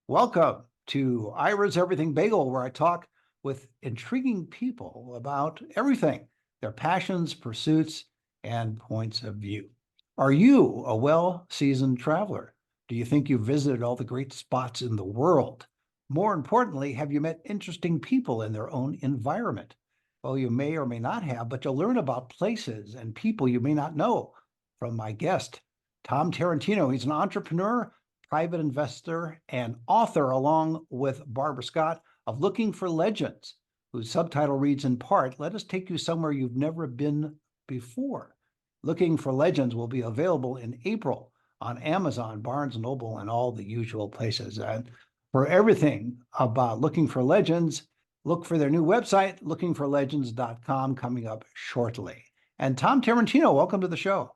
Welcome to Ira's Everything Bagel, where I talk with intriguing people about everything, their passions, pursuits, and points of view. Are you a well-seasoned traveler? Do you think you've visited all the great spots in the world? More importantly, have you met interesting people in their own environment? Well, you may or may not have, but you'll learn about places and people you may not know from my guest, Tom Tarantino. He's an entrepreneur, private investor, and author, along with Barbara Scott, of Looking for Legends, whose subtitle reads in part, "Let us take you somewhere you've never been before." Looking for Legends will be available in April on Amazon, Barnes & Noble, and all the usual places. And for everything about Looking for Legends, look for their new website, lookingforlegends.com, coming up shortly. And Tom Tarantino, welcome to the show.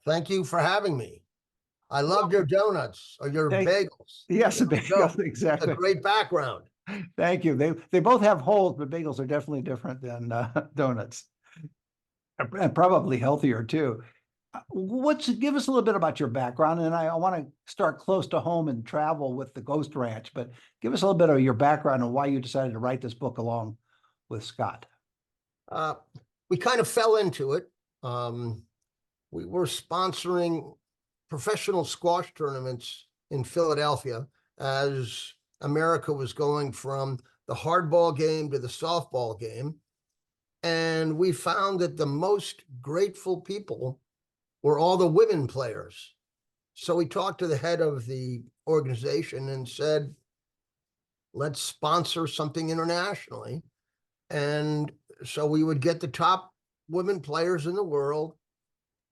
Thank you for having me. I loved your donuts or your bagels. Yes, There you go. bagels, exactly. A great background. Thank you. They both have holes, but bagels are definitely different than donuts, and probably healthier too. Give us a little bit about your background, and I want to start close to home and travel with the Ghost Ranch, but give us a little bit of your background and why you decided to write this book along with Scott. We kind of fell into it. We were sponsoring professional squash tournaments in Philadelphia as America was going from the hardball game to the softball game. And we found that the most grateful people were all the women players. So we talked to the head of the organization and said, let's sponsor something internationally. And so we would get the top women players in the world.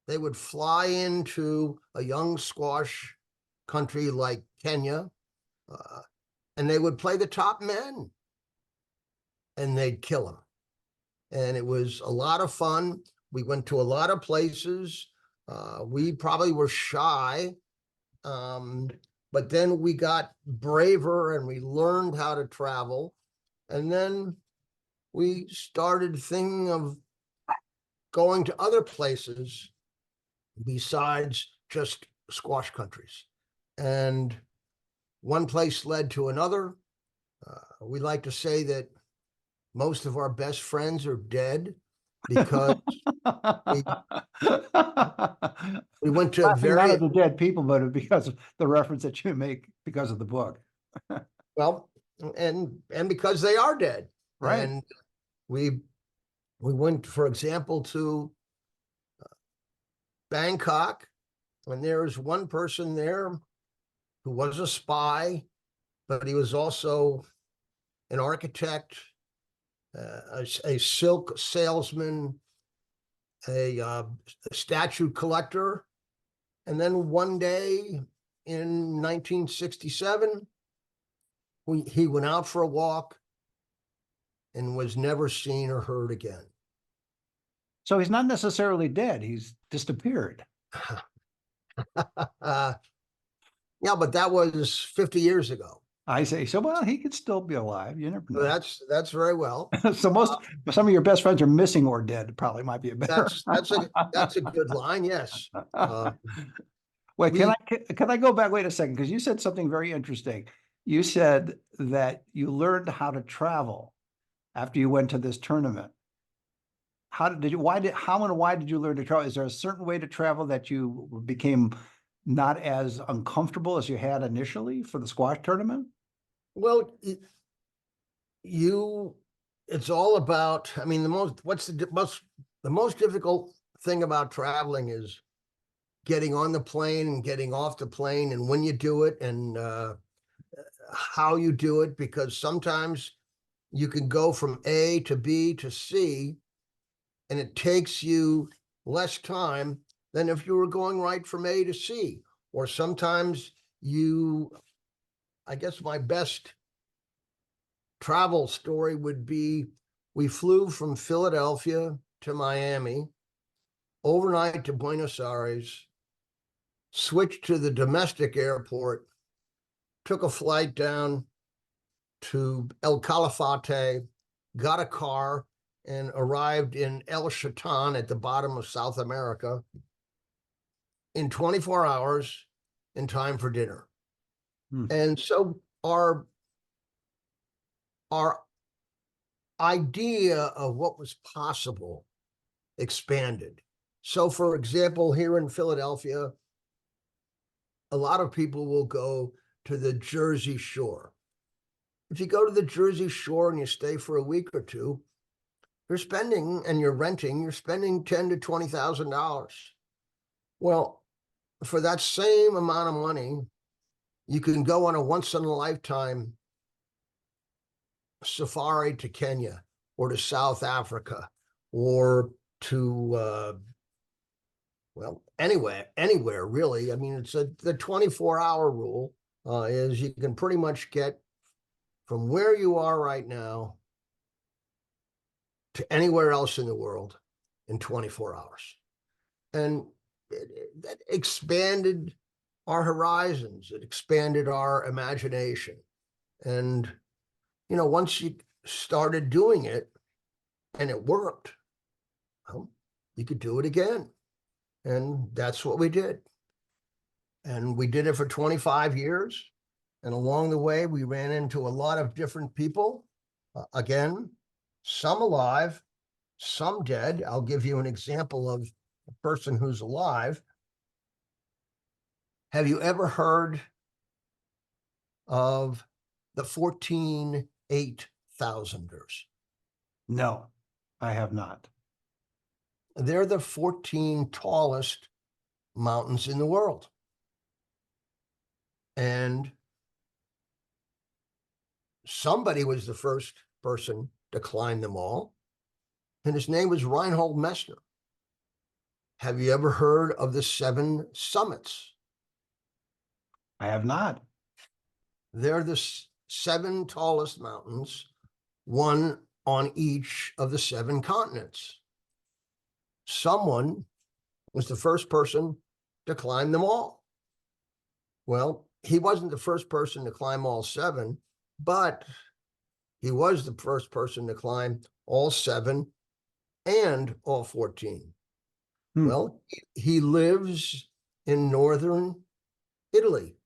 They would fly into a young squash country like Kenya, and they would play the top men, and they'd kill them. And it was a lot of fun. We went to a lot of places. We probably were shy, but then we got braver and we learned how to travel. And then we started thinking of going to other places besides just squash countries. And one place led to another. We like to say that most of our best friends are dead because we went to not very of the dead people, but because of the reference that you make because of the book. well, and because they are dead. Right. And we went, for example, to Bangkok, and there's one person there who was a spy, but he was also an architect, a silk salesman, a statue collector. And then one day in 1967, he went out for a walk and was never seen or heard again. So he's not necessarily dead. He's disappeared. Yeah, but that was 50 years ago. I say, so well, he could still be alive. You never know. That's very well. So some of your best friends are missing or dead. Probably might be a better. That's a good line. Yes. Wait, can I go back? Wait a second, because you said something very interesting. You said that you learned how to travel after you went to this tournament. How and why did you learn to travel? Is there a certain way to travel that you became not as uncomfortable as you had initially for the squash tournament? Well, it's all about, I mean, the most difficult thing about traveling is getting on the plane and getting off the plane, and when you do it and how you do it, because sometimes you can go from A to B to C, and it takes you less time than if you were going right from A to C. Or sometimes I guess my best travel story would be, we flew from Philadelphia to Miami, overnight to Buenos Aires, switched to the domestic airport, took a flight down to El Calafate, got a car, and arrived in El Chatan at the bottom of South America in 24 hours in time for dinner. And so our our idea of what was possible expanded. So, for example, here in Philadelphia, a lot of people will go to the Jersey Shore. If you go to the Jersey Shore and you stay for a week or two, you're spending, and you're renting, you're spending $10,000 to $20,000. Well, for that same amount of money, you can go on a once-in-a-lifetime safari to Kenya or to South Africa or to well, anywhere really. I mean, it's the 24-hour rule is you can pretty much get from where you are right now to anywhere else in the world in 24 hours. And that expanded our horizons. It expanded our imagination. And, you know, once you started doing it and it worked, well, you could do it again. And that's what we did. And we did it for 25 years. And along the way, we ran into a lot of different people. Again, some alive, some dead. I'll give you an example of a person who's alive. Have you ever heard of the 14,800ers? No, I have not. They're the 14 tallest mountains in the world. And somebody was the first person to climb them all, and his name was Reinhold Messner. Have you ever heard of the 7 summits? I have not. They're the 7 tallest mountains, one on each of the 7 continents. Someone was the first person to climb them all. Well, he wasn't the first person to climb all 7, but he was the first person to climb all 7 and all 14. Well, he lives in northern Italy,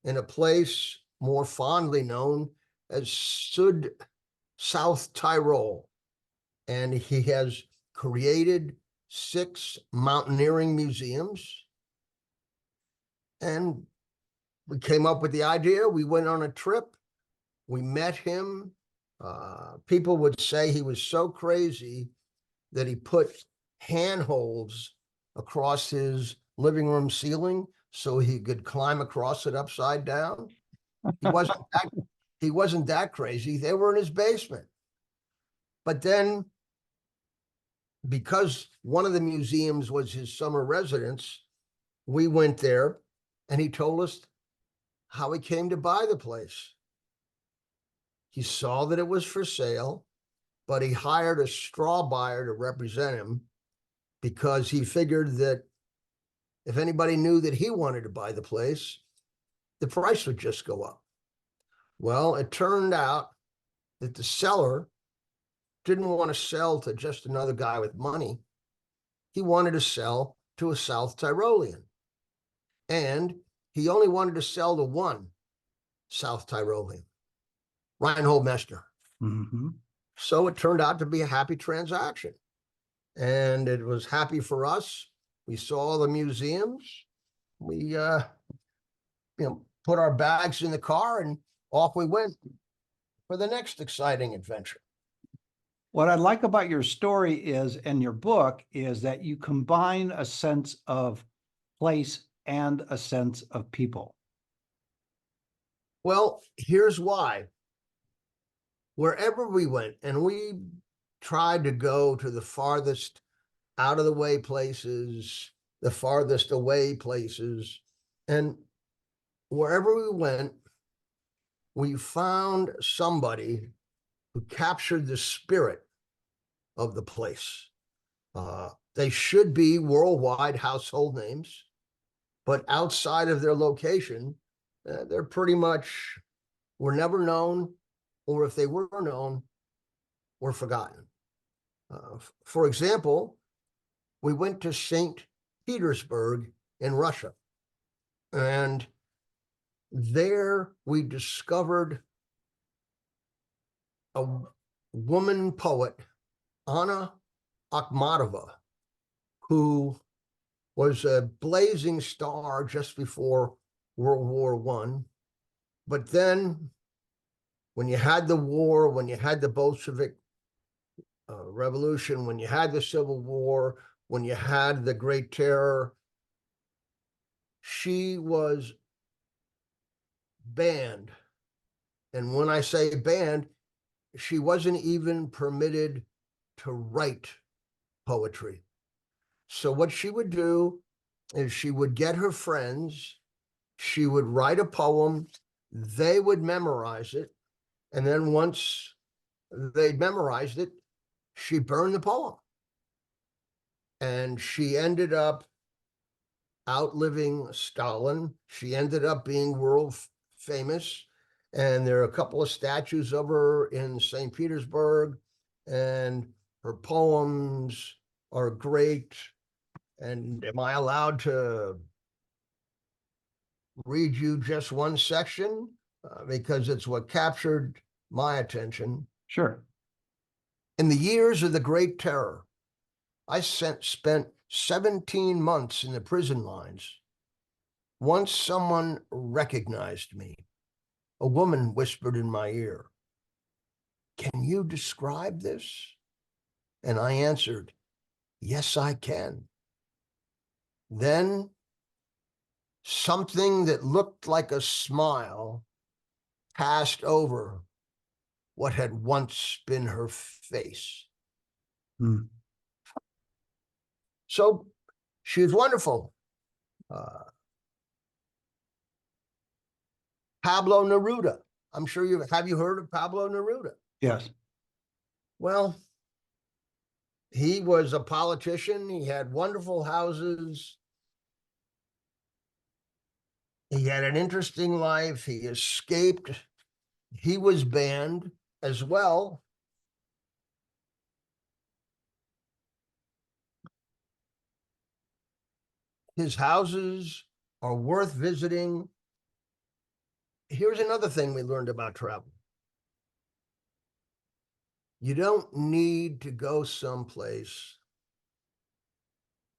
in a place more fondly known as South Tyrol. And he has created 6 mountaineering museums. And we came up with the idea. We went on a trip. We met him. People would say he was so crazy that he put handholds across his living room ceiling so he could climb across it upside down. He wasn't that crazy. They were in his basement. But then, because one of the museums was his summer residence, we went there and he told us how he came to buy the place. He saw that it was for sale, but he hired a straw buyer to represent him because he figured that if anybody knew that he wanted to buy the place, the price would just go up. Well, it turned out that the seller didn't want to sell to just another guy with money. He wanted to sell to a South Tyrolean. And he only wanted to sell to one South Tyrolean, Reinhold Messner. Mm-hmm. So it turned out to be a happy transaction. And it was happy for us. We saw the museums. We put our bags in the car and off we went for the next exciting adventure. What I like about your story is, and your book, is that you combine a sense of place and a sense of people. Well, here's why. Wherever we went, and we tried to go to the farthest out of the way places, the farthest away places, and wherever we went, we found somebody who captured the spirit of the place. They should be worldwide household names, but outside of their location, they're pretty much, were never known, or if they were known, were forgotten. For example, we went to St. Petersburg in Russia, and There we discovered a woman poet, Anna Akhmatova, who was a blazing star just before World War I. But then when you had the war, when you had the Bolshevik Revolution, when you had the Civil War, when you had the Great Terror, she was banned. And when I say banned, she wasn't even permitted to write poetry. So what she would do is she would get her friends, she would write a poem, they would memorize it, and then once they'd memorized it, she burned the poem. And she ended up outliving Stalin. She ended up being world famous. And there are a couple of statues of her in St. Petersburg, and her poems are great. And am I allowed to read you just one section? Because it's what captured my attention. Sure. In the years of the Great Terror, I spent 17 months in the prison lines. Once someone recognized me. A woman whispered in my ear, "Can you describe this?" And I answered, "Yes, I can." Then something that looked like a smile passed over what had once been her face. Hmm. So she was wonderful. Pablo Neruda. I'm sure have you heard of Pablo Neruda? Yes. Well, he was a politician. He had wonderful houses. He had an interesting life. He escaped. He was banned as well. His houses are worth visiting. Here's another thing we learned about travel. You don't need to go someplace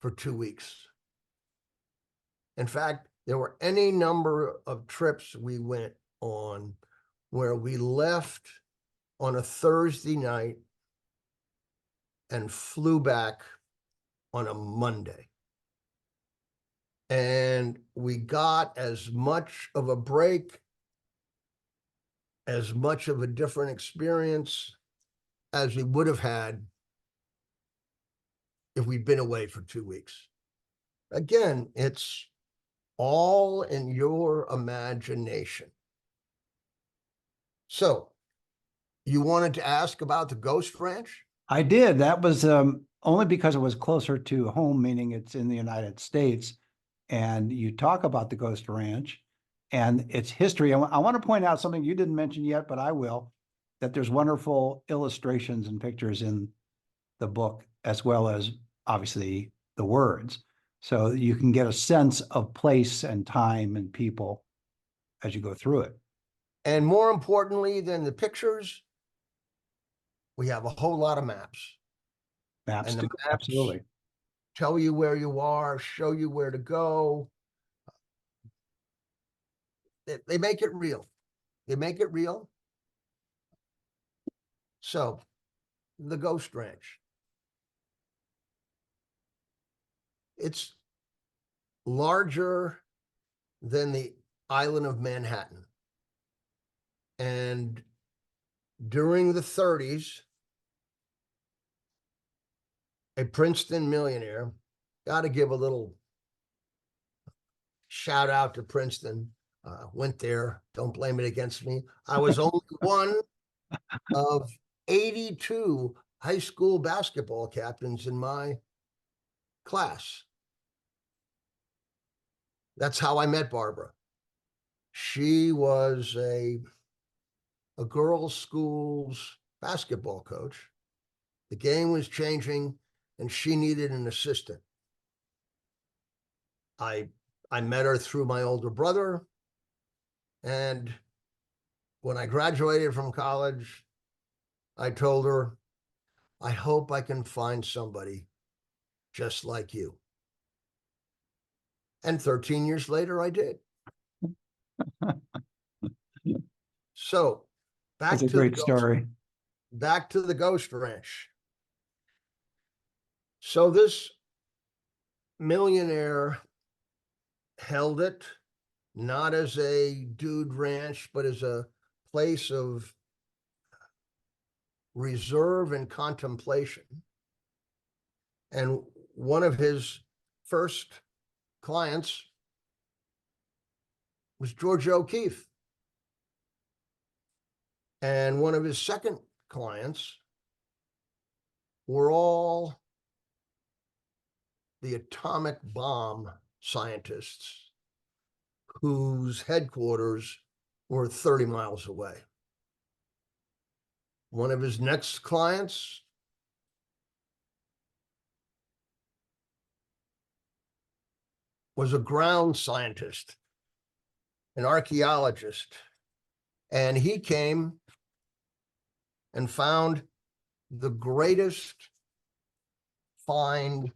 for 2 weeks. In fact, there were any number of trips we went on where we left on a Thursday night and flew back on a Monday. And we got as much of a break, as much of a different experience as we would have had if we'd been away for 2 weeks. Again, it's all in your imagination. So you wanted to ask about the Ghost Ranch? I did. That was only because it was closer to home, meaning it's in the United States. And you talk about the Ghost Ranch and its history. I want to point out something you didn't mention yet, but I will, that there's wonderful illustrations and pictures in the book, as well as obviously the words. So you can get a sense of place and time and people as you go through it. And more importantly than the pictures, we have a whole lot of maps. Maps, And the too. maps Absolutely. tell you where you are, show you where to go. They make it real. They make it real. So, the Ghost Ranch. It's larger than the island of Manhattan. And during the 30s, a Princeton millionaire, got to give a little shout out to Princeton. Went there, don't blame it against me. I was only one of 82 high school basketball captains in my class. That's how I met Barbara. She was a girls' school's basketball coach. The game was changing and she needed an assistant. I met her through my older brother. And when I graduated from college, I told her, I hope I can find somebody just like you. And 13 years later, I did. So That's a great story. back to the Ghost Ranch. So this millionaire held it not as a dude ranch, but as a place of reserve and contemplation. And one of his first clients was George O'Keeffe. And one of his second clients were all the atomic bomb scientists whose headquarters were 30 miles away. One of his next clients was a ground scientist, an archaeologist, and he came and found the greatest find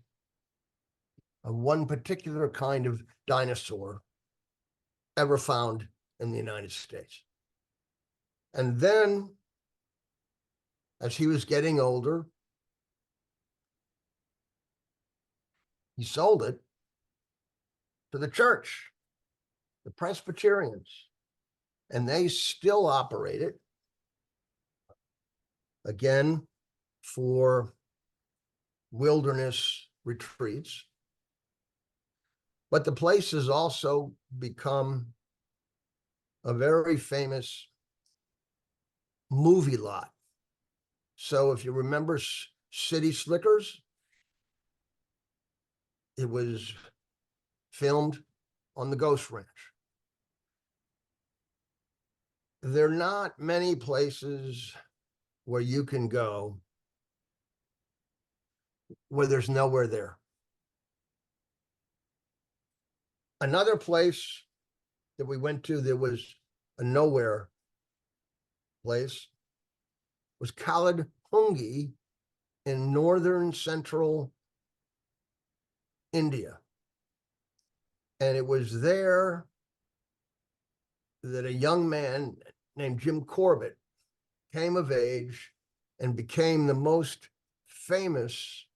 of one particular kind of dinosaur ever found in the United States. And then, as he was getting older, he sold it to the church, the Presbyterians, and they still operate it, again, for wilderness retreats. But the place has also become a very famous movie lot. So if you remember City Slickers, it was filmed on the Ghost Ranch. There are not many places where you can go where there's nowhere there. Another place that we went to that was a nowhere place was Kaladhungi in northern central India. And it was there that a young man named Jim Corbett came of age and became the most famous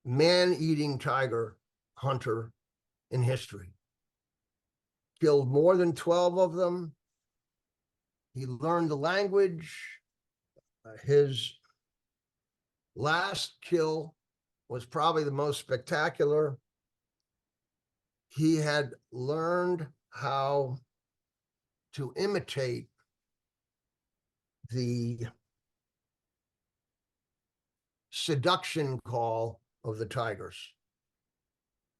man-eating tiger hunter in history. Killed more than 12 of them. He learned the language. His last kill was probably the most spectacular. He had learned how to imitate the seduction call of the tigers.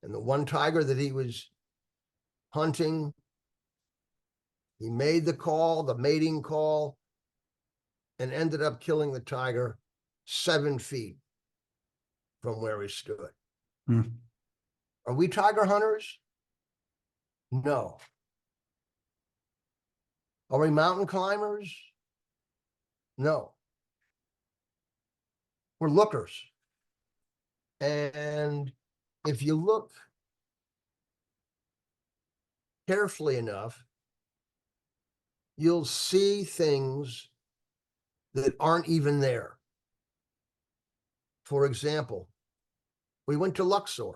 And the one tiger that he was hunting, he made the call, the mating call, and ended up killing the tiger 7 feet from where he stood. Hmm. Are we tiger hunters? No. Are we mountain climbers? No. We're lookers. And if you look carefully enough, you'll see things that aren't even there. For example, we went to Luxor,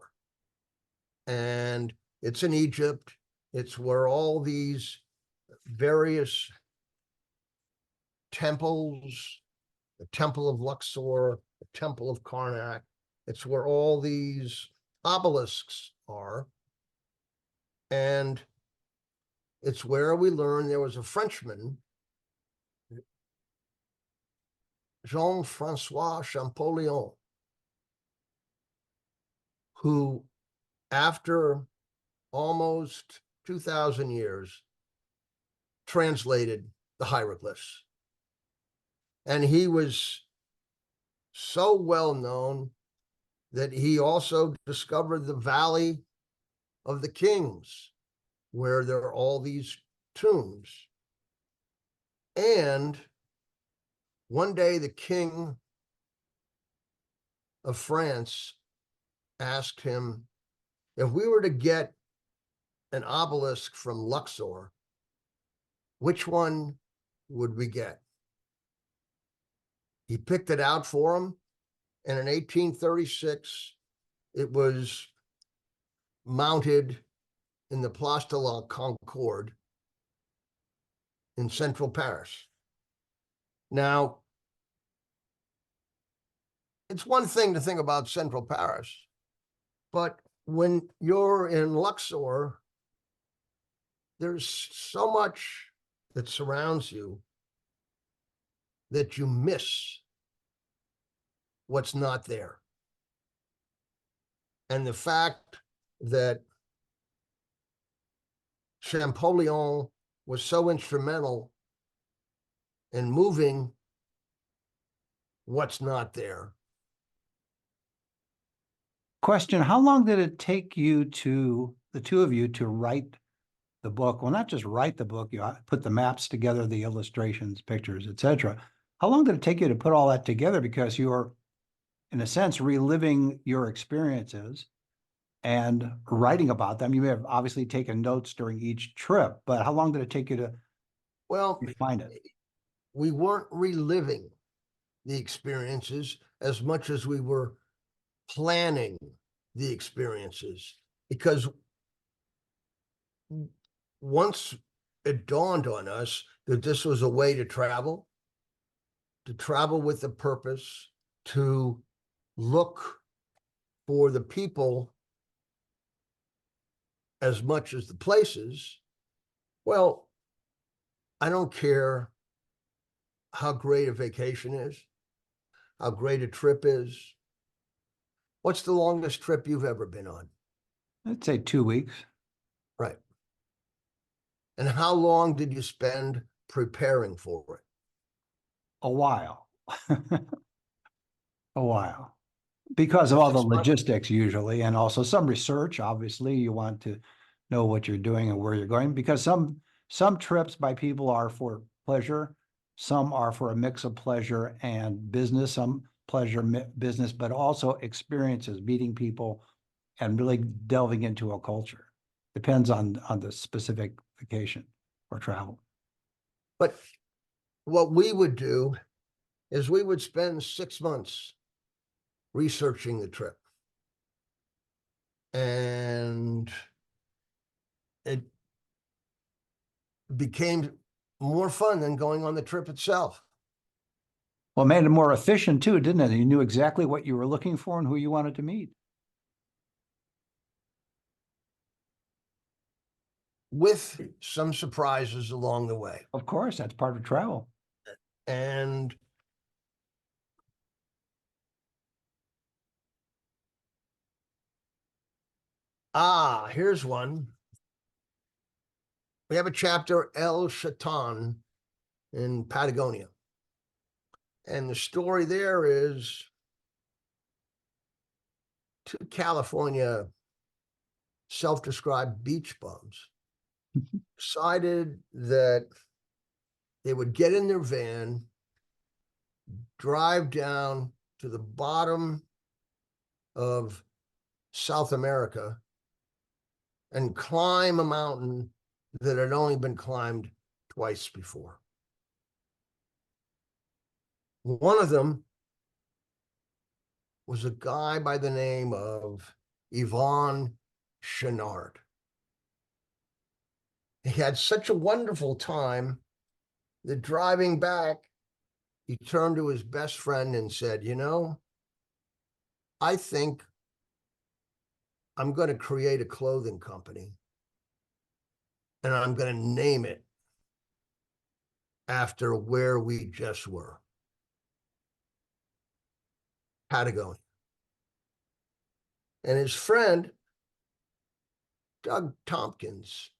and it's in Egypt. It's where all these various temples, the Temple of Luxor, the Temple of Karnak, it's where all these obelisks are. And it's where we learned there was a Frenchman, Jean-Francois Champollion, who, after almost 2,000 years, translated the hieroglyphs. And he was so well known that he also discovered the Valley of the Kings where there are all these tombs. And one day the king of France asked him, if we were to get an obelisk from Luxor, which one would we get? He picked it out for him, and in 1836, it was mounted in the Place de la Concorde in central Paris. Now, it's one thing to think about central Paris, but when you're in Luxor, there's so much that surrounds you that you miss what's not there. And the fact that Champollion was so instrumental in moving what's not there. Question, how long did it take you to, the two of you, to write the book? Well, not just write the book, you put the maps together, the illustrations, pictures, etc. How long did it take you to put all that together? Because you're, in a sense, reliving your experiences and writing about them. You may have obviously taken notes during each trip, but how long did it take you to find it? We weren't reliving the experiences as much as we were planning the experiences, because once it dawned on us that this was a way to travel with a purpose, to look for the people as much as the places, well, I don't care how great a vacation is, how great a trip is. What's the longest trip you've ever been on? I'd say 2 weeks. Right. And how long did you spend preparing for it? A while. A while. Because of all the logistics usually, and also some research. Obviously, you want to know what you're doing and where you're going, because some trips by people are for pleasure, some are for a mix of pleasure and business, some pleasure, business, but also experiences, meeting people and really delving into a culture. Depends on the specific vacation or travel. But what we would do is we would spend 6 months researching the trip. And it became more fun than going on the trip itself. Well, it made it more efficient too, didn't it? You knew exactly what you were looking for and who you wanted to meet. With some surprises along the way. Of course, that's part of travel. And here's one. We have a chapter, El Chaton in Patagonia. And the story there is two California self-described beach bums decided that they would get in their van, drive down to the bottom of South America and climb a mountain that had only been climbed twice before. One of them was a guy by the name of Yvon Chouinard. He had such a wonderful time that driving back, he turned to his best friend and said, you know, I think I'm going to create a clothing company and I'm going to name it after where we just were. Patagonia. And his friend, Doug Tompkins,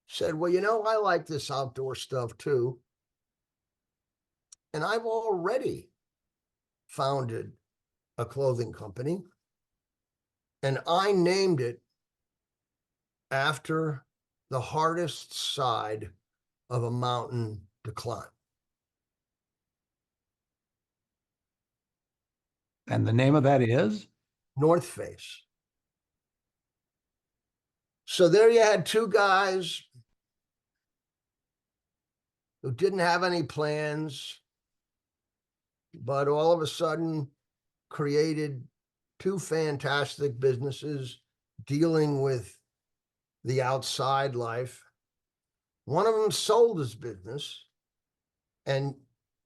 said, well, you know, I like this outdoor stuff too. And I've already founded a clothing company, and I named it after the hardest side of a mountain to climb. And the name of that is? North Face. So there you had two guys who didn't have any plans, but all of a sudden created two fantastic businesses dealing with the outside life. One of them sold his business and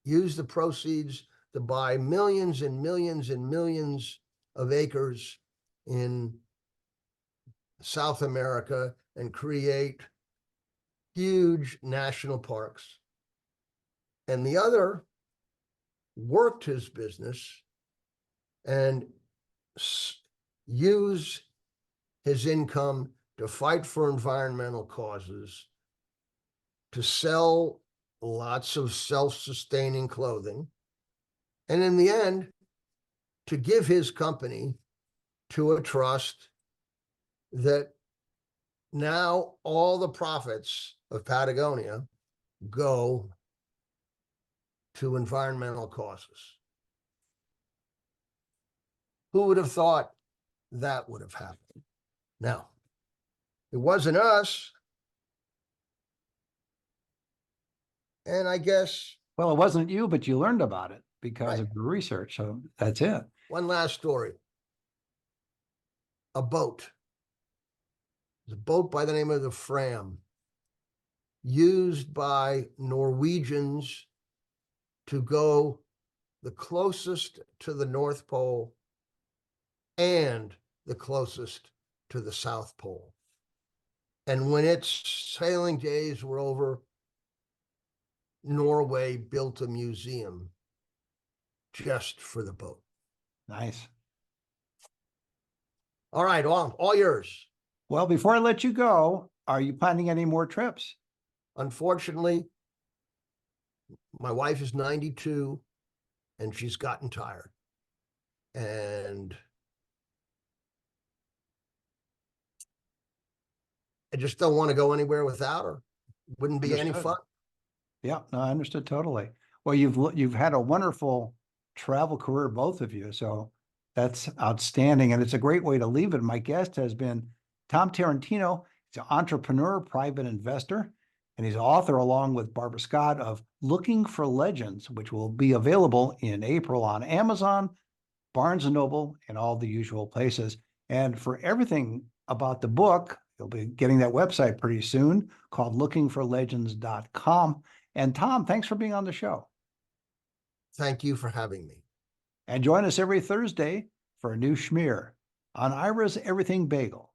used the proceeds to buy millions and millions and millions of acres in South America and create huge national parks. And the other worked his business and used his income to fight for environmental causes, to sell lots of self-sustaining clothing, and in the end, to give his company to a trust that now all the profits of Patagonia go to environmental causes. Who would have thought that would have happened? Now, it wasn't us. And I guess Well, it wasn't you, but you learned about it because Right. of your research. So that's it. one last story. A boat. There's a boat by the name of the Fram, used by Norwegians to go the closest to the North Pole and the closest to the South Pole. And when its sailing days were over, Norway built a museum just for the boat. Nice. All right, all yours. Well, before I let you go, are you planning any more trips? Unfortunately, my wife is 92 and she's gotten tired. And I just don't want to go anywhere without her. Wouldn't be any Understood. fun. Yeah, no, I understood totally. Well, you've had a wonderful travel career, both of you. So that's outstanding. And it's a great way to leave it. My guest has been Tom Tarantino. He's an entrepreneur, private investor, and he's author along with Barbara Scott of Looking for Legends, which will be available in April on Amazon, Barnes & Noble, and all the usual places. And for everything about the book, you'll be getting that website pretty soon called lookingforlegends.com. And Tom, thanks for being on the show. Thank you for having me. And join us every Thursday for a new schmear on Ira's Everything Bagel.